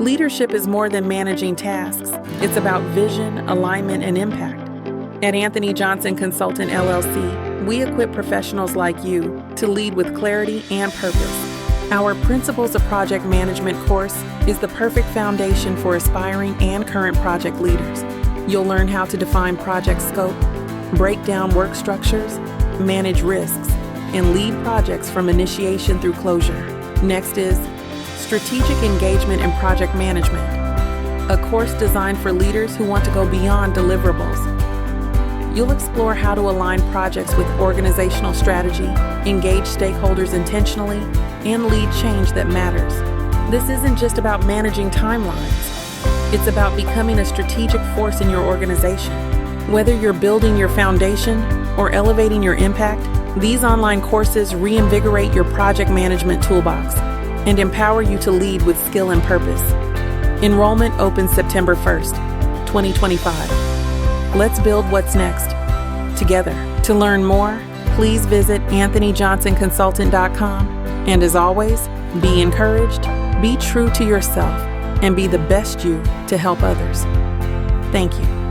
Leadership is more than managing tasks. It's about vision, alignment, and impact. At Johnson Consultant LLC, we equip professionals like you to lead with clarity and purpose. Our Principles of Project Management course is the perfect foundation for aspiring and current project leaders. You'll learn how to define project scope, break down work structures, manage risks, and lead projects from initiation through closure. Next is Strategic Engagement and Project Management, a course designed for leaders who want to go beyond deliverables. You'll explore how to align projects with organizational strategy, engage stakeholders intentionally, and lead change that matters. This isn't just about managing timelines. It's about becoming a strategic force in your organization. Whether you're building your foundation or elevating your impact, these online courses reinvigorate your project management toolbox and empower you to lead with skill and purpose. Enrollment opens September 1st, 2025. Let's build what's next together. To learn more, please visit AnthonyJohnsonConsultant.com. And as always, be encouraged, be true to yourself, and be the best you to help others. Thank you.